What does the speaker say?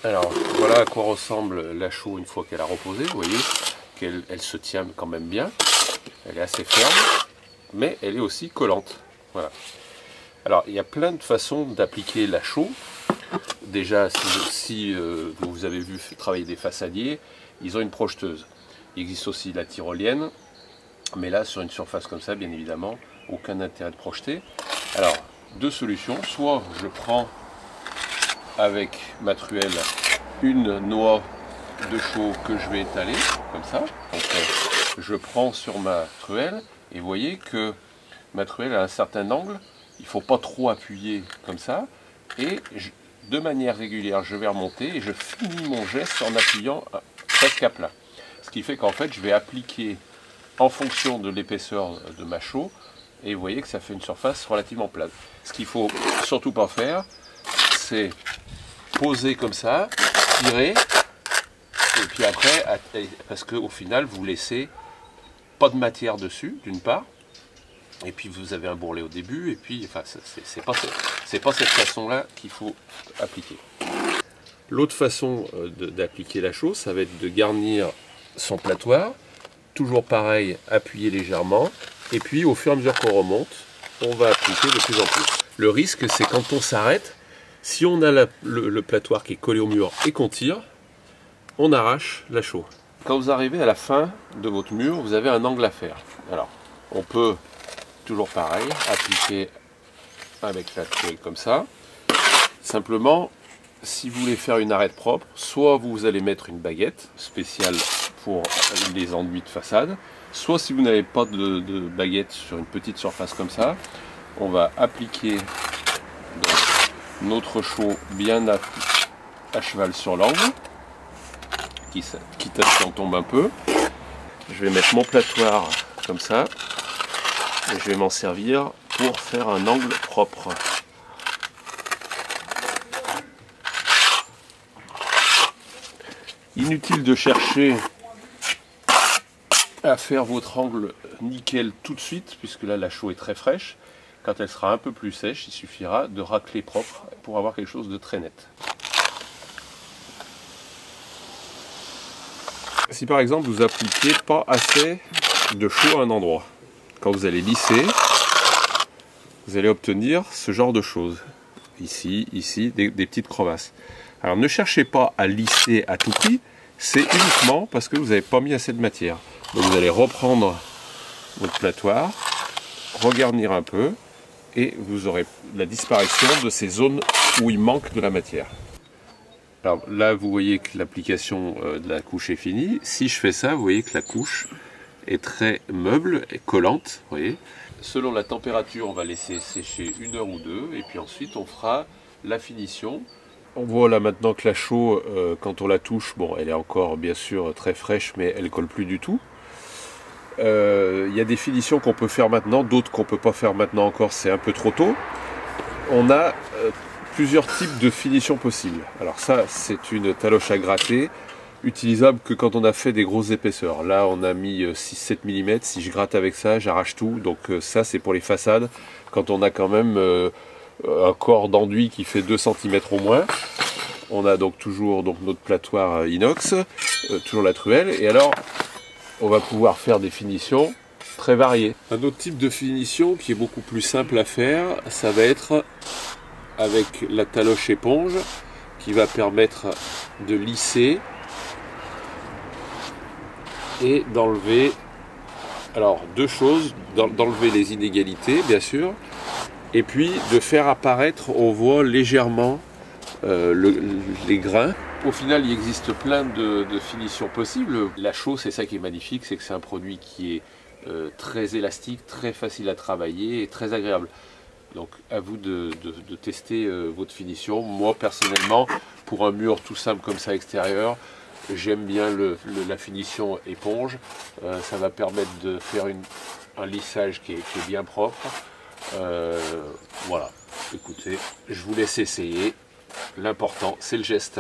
Alors voilà à quoi ressemble la chaux une fois qu'elle a reposé. Vous voyez qu'elle se tient quand même bien. Elle est assez ferme, mais elle est aussi collante. Voilà. Alors il y a plein de façons d'appliquer la chaux. Déjà, si vous avez vu travailler des façadiers, ils ont une projeteuse. Il existe aussi la tyrolienne, mais là sur une surface comme ça, bien évidemment, aucun intérêt de projeter. Alors, deux solutions. Soit je prends avec ma truelle une noix de chaux que je vais étaler, comme ça. Donc, je prends sur ma truelle, et vous voyez que ma truelle a un certain angle. Il ne faut pas trop appuyer comme ça. Et de manière régulière, je vais remonter et je finis mon geste en appuyant presque à plat. Ce qui fait qu'en fait, je vais appliquer en fonction de l'épaisseur de ma chaux. Et vous voyez que ça fait une surface relativement plate. Ce qu'il ne faut surtout pas faire, c'est poser comme ça, tirer, et puis après, parce qu'au final, vous laissez pas de matière dessus, d'une part, et puis vous avez un bourrelet au début, et puis enfin, c'est pas cette façon-là qu'il faut appliquer. L'autre façon d'appliquer la chaux, ça va être de garnir son platoir, toujours pareil, appuyer légèrement, et puis au fur et à mesure qu'on remonte, on va appliquer de plus en plus. Le risque, c'est quand on s'arrête, si on a le platoir qui est collé au mur et qu'on tire, on arrache la chaux. Quand vous arrivez à la fin de votre mur, vous avez un angle à faire. Alors, on peut, toujours pareil, appliquer avec la truelle comme ça. Simplement, si vous voulez faire une arête propre, soit vous allez mettre une baguette spéciale pour les enduits de façade, soit si vous n'avez pas de baguette sur une petite surface comme ça, on va appliquer notre chaux bien à cheval sur l'angle, quitte à ce qu'on tombe un peu. Je vais mettre mon platoir comme ça, et je vais m'en servir pour faire un angle propre. Inutile de chercher à faire votre angle nickel tout de suite, puisque là la chaux est très fraîche. Quand elle sera un peu plus sèche, il suffira de racler propre pour avoir quelque chose de très net. Si par exemple vous appliquez pas assez de chaux à un endroit, quand vous allez lisser, vous allez obtenir ce genre de choses. Ici, des petites crevasses. Alors ne cherchez pas à lisser à tout prix, c'est uniquement parce que vous n'avez pas mis assez de matière. Donc vous allez reprendre votre platoir, regarnir un peu, et vous aurez la disparition de ces zones où il manque de la matière. Alors là, vous voyez que l'application de la couche est finie. Si je fais ça, vous voyez que la couche est très meuble et collante. Vous voyez. Selon la température, on va laisser sécher 1 heure ou 2, et puis ensuite on fera la finition. On voit là maintenant que la chaux, quand on la touche, bon, elle est encore bien sûr très fraîche, mais elle ne colle plus du tout. Il y a des finitions qu'on peut faire maintenant, d'autres qu'on ne peut pas faire maintenant encore, c'est un peu trop tôt. On a plusieurs types de finitions possibles. Alors ça, c'est une taloche à gratter, utilisable que quand on a fait des grosses épaisseurs. Là, on a mis 6-7 mm, si je gratte avec ça, j'arrache tout. Donc ça, c'est pour les façades, quand on a quand même un corps d'enduit qui fait 2 cm au moins. On a donc toujours notre platoir inox, toujours la truelle, et alors on va pouvoir faire des finitions très variées. Un autre type de finition qui est beaucoup plus simple à faire, ça va être avec la taloche éponge, qui va permettre de lisser et d'enlever, alors deux choses, d'enlever les inégalités bien sûr, et puis de faire apparaître, on voit légèrement les grains. Au final, il existe plein de finitions possibles. La chaux, c'est ça qui est magnifique, c'est que c'est un produit qui est très élastique, très facile à travailler et très agréable. Donc à vous de tester votre finition. Moi personnellement, pour un mur tout simple comme ça extérieur, j'aime bien la finition éponge. Ça va permettre de faire un lissage qui est bien propre. Voilà, écoutez, je vous laisse essayer. L'important, c'est le geste.